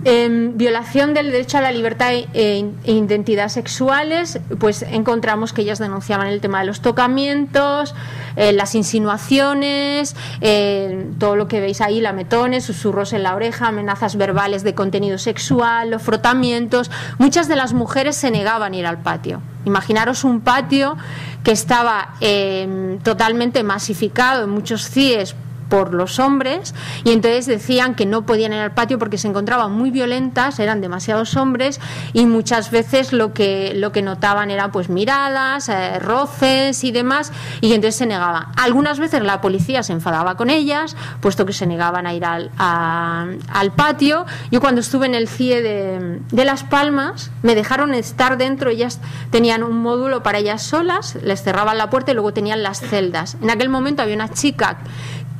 Violación del derecho a la libertad e identidad sexuales, pues encontramos que ellas denunciaban el tema de los tocamientos, las insinuaciones, todo lo que veis ahí, lametones, susurros en la oreja, amenazas verbales de contenido sexual, los frotamientos. Muchas de las mujeres se negaban a ir al patio. Imaginaros un patio que estaba totalmente masificado en muchos CIEs por los hombres, y entonces decían que no podían ir al patio porque se encontraban muy violentas, eran demasiados hombres, y muchas veces lo que notaban eran pues miradas, roces y demás, y entonces se negaban. Algunas veces la policía se enfadaba con ellas, puesto que se negaban a ir al patio. Yo cuando estuve en el CIE de Las Palmas, me dejaron estar dentro. Ellas tenían un módulo para ellas solas, les cerraban la puerta y luego tenían las celdas. En aquel momento había una chica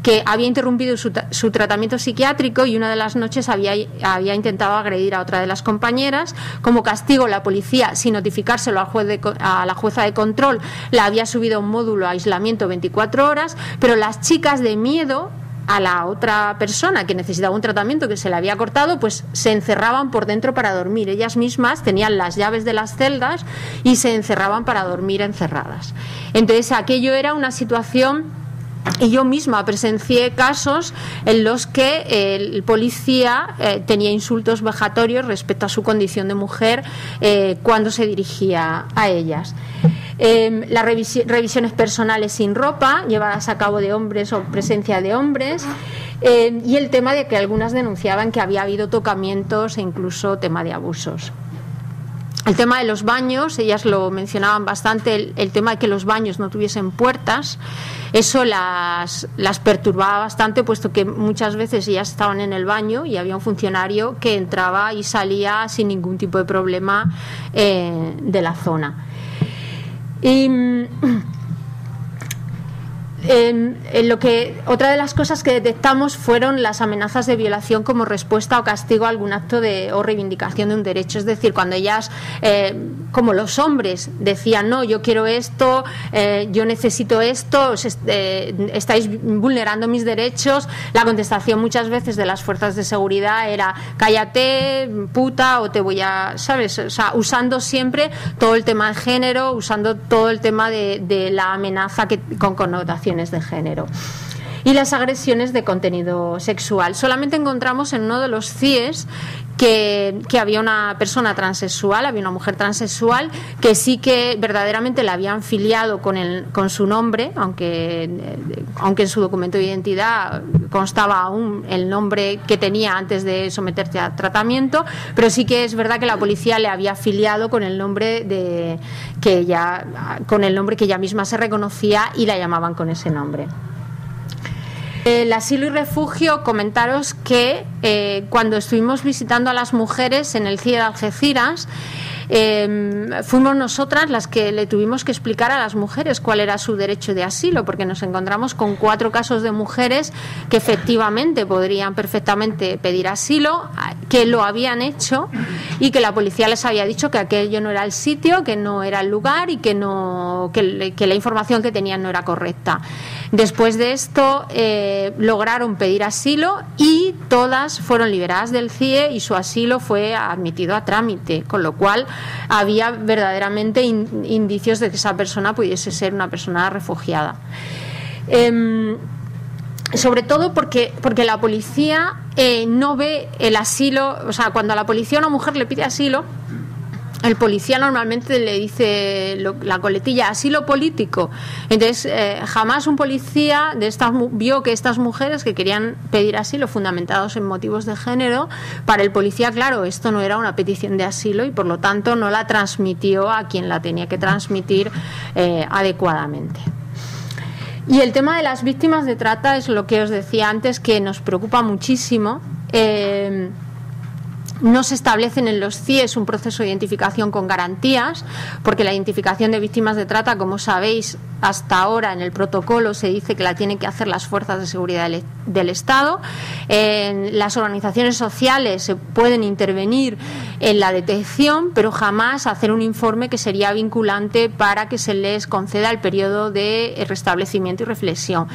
que había interrumpido su tratamiento psiquiátrico, y una de las noches había intentado agredir a otra de las compañeras. Como castigo, la policía, sin notificárselo a la jueza de control, la había subido a un módulo a aislamiento 24 horas, pero las chicas, de miedo a la otra persona que necesitaba un tratamiento que se le había cortado, pues se encerraban por dentro para dormir. Ellas mismas tenían las llaves de las celdas y se encerraban para dormir encerradas. Entonces aquello era una situación. Y yo misma presencié casos en los que el policía tenía insultos vejatorios respecto a su condición de mujer cuando se dirigía a ellas. Las revisiones personales sin ropa, llevadas a cabo de hombres o presencia de hombres, y el tema de que algunas denunciaban que había habido tocamientos e incluso tema de abusos. El tema de los baños, ellas lo mencionaban bastante, el tema de que los baños no tuviesen puertas, eso las perturbaba bastante, puesto que muchas veces ellas estaban en el baño y había un funcionario que entraba y salía sin ningún tipo de problema de la zona. Otra de las cosas que detectamos fueron las amenazas de violación como respuesta o castigo a algún acto o reivindicación de un derecho. Es decir, cuando ellas, como los hombres, decían no, yo quiero esto, yo necesito esto, estáis vulnerando mis derechos, la contestación muchas veces de las fuerzas de seguridad era cállate, puta, o te voy a, ¿sabes? O sea, usando siempre todo el tema de género, usando todo el tema de la amenaza con connotación de género. Y las agresiones de contenido sexual. Solamente encontramos en uno de los CIEs que había una persona transexual, había una mujer transexual que sí que verdaderamente la habían filiado con su nombre, aunque en su documento de identidad constaba aún el nombre que tenía antes de someterse a tratamiento, pero sí que es verdad que la policía le había filiado con el nombre que ella misma se reconocía, y la llamaban con ese nombre. El asilo y refugio, comentaros que cuando estuvimos visitando a las mujeres en el CIE de Algeciras, fuimos nosotras las que le tuvimos que explicar a las mujeres cuál era su derecho de asilo, porque nos encontramos con 4 casos de mujeres que efectivamente podrían perfectamente pedir asilo, que lo habían hecho y que la policía les había dicho que aquello no era el sitio, que no era el lugar y que la información que tenían no era correcta. Después de esto lograron pedir asilo y todas fueron liberadas del CIE y su asilo fue admitido a trámite, con lo cual había verdaderamente indicios de que esa persona pudiese ser una persona refugiada. Sobre todo porque la policía no ve el asilo, o sea, cuando a la policía a una mujer le pide asilo, el policía normalmente le dice la coletilla asilo político. Entonces jamás un policía vio que estas mujeres que querían pedir asilo fundamentados en motivos de género, para el policía, claro, esto no era una petición de asilo y por lo tanto no la transmitió a quien la tenía que transmitir adecuadamente. Y el tema de las víctimas de trata es lo que os decía antes, que nos preocupa muchísimo. No se establecen en los CIEs un proceso de identificación con garantías, porque la identificación de víctimas de trata, como sabéis, hasta ahora en el protocolo se dice que la tienen que hacer las fuerzas de seguridad del Estado. Las organizaciones sociales se pueden intervenir en la detección, pero jamás hacer un informe que sería vinculante para que se les conceda el periodo de restablecimiento y reflexión.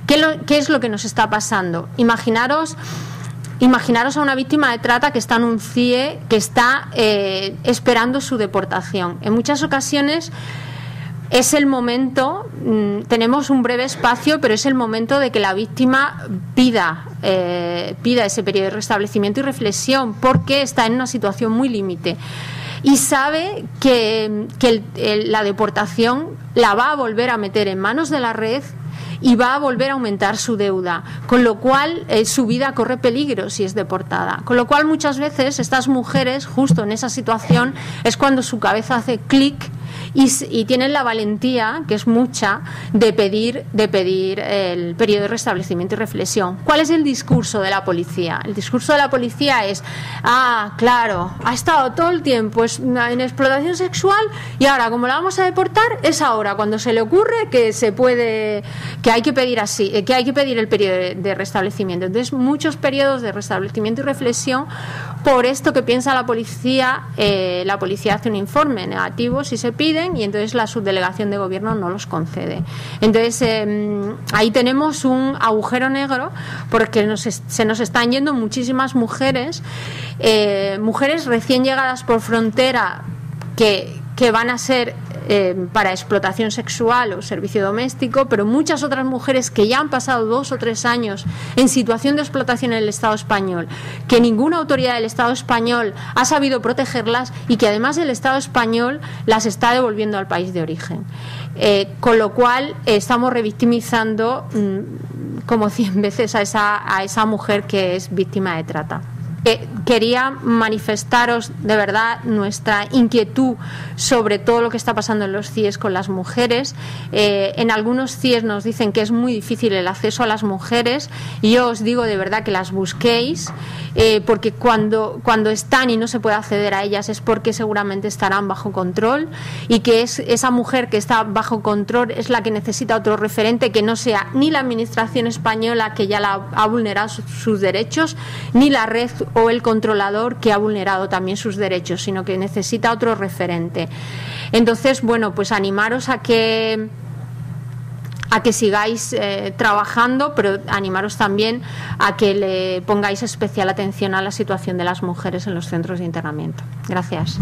¿Qué es lo que nos está pasando? Imaginaros Imaginaros a una víctima de trata que está en un CIE, que está esperando su deportación. En muchas ocasiones es el momento, tenemos un breve espacio, pero es el momento de que la víctima pida ese periodo de restablecimiento y reflexión, porque está en una situación muy límite y sabe que la deportación la va a volver a meter en manos de la red y va a volver a aumentar su deuda, con lo cual su vida corre peligro si es deportada. Con lo cual muchas veces estas mujeres, justo en esa situación, es cuando su cabeza hace clic y tienen la valentía, que es mucha, de pedir el periodo de restablecimiento y reflexión. ¿Cuál es el discurso de la policía? El discurso de la policía es: claro, ha estado todo el tiempo en explotación sexual y ahora, como la vamos a deportar, es ahora cuando se le ocurre que hay que pedir el periodo de restablecimiento. Entonces, muchos periodos de restablecimiento y reflexión. Por esto que piensa la policía hace un informe negativo si se piden, y entonces la subdelegación de gobierno no los concede. Entonces ahí tenemos un agujero negro, porque se nos están yendo muchísimas mujeres recién llegadas por frontera que van a ser para explotación sexual o servicio doméstico, pero muchas otras mujeres que ya han pasado 2 o 3 años en situación de explotación en el Estado español, que ninguna autoridad del Estado español ha sabido protegerlas y que además el Estado español las está devolviendo al país de origen. Con lo cual estamos revictimizando como 100 veces a esa mujer que es víctima de trata. Quería manifestaros de verdad nuestra inquietud sobre todo lo que está pasando en los CIEs con las mujeres. En algunos CIEs nos dicen que es muy difícil el acceso a las mujeres, y yo os digo de verdad que las busquéis, porque cuando están y no se puede acceder a ellas es porque seguramente estarán bajo control, y que es esa mujer que está bajo control es la que necesita otro referente que no sea ni la administración española, que ya ha vulnerado sus derechos, ni la red o el controlador, que ha vulnerado también sus derechos, sino que necesita otro referente. Entonces, bueno, pues animaros a que sigáis trabajando, pero animaros también a que le pongáis especial atención a la situación de las mujeres en los centros de internamiento. Gracias.